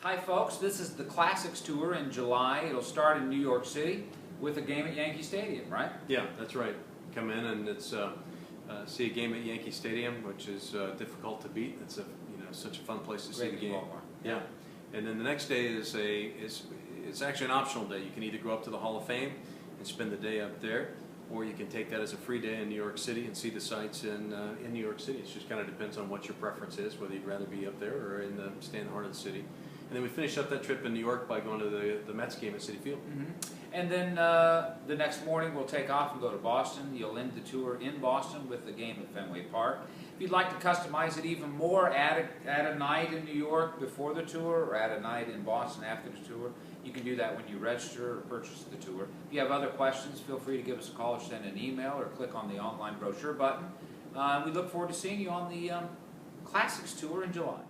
Hi folks, this is the Classics Tour in July. It'll start in New York City with a game at Yankee Stadium, right? Yeah, that's right. Come in and it's see a game at Yankee Stadium, which is difficult to beat. It's such a fun place to see the game. Yeah, and then the next day is it's actually an optional day. You can either go up to the Hall of Fame and spend the day up there, or you can take that as a free day in New York City and see the sights in New York City. It just kind of depends on what your preference is, whether you'd rather be up there or stay in the heart of the city. And then we finish up that trip in New York by going to the Mets game at Citi Field. And then the next morning we'll take off and go to Boston. You'll end the tour in Boston with the game at Fenway Park. If you'd like to customize it even more, add a night in New York before the tour or add a night in Boston after the tour. You can do that when you register or purchase the tour. If you have other questions, feel free to give us a call or send an email or click on the online brochure button. We look forward to seeing you on the Classics Tour in July.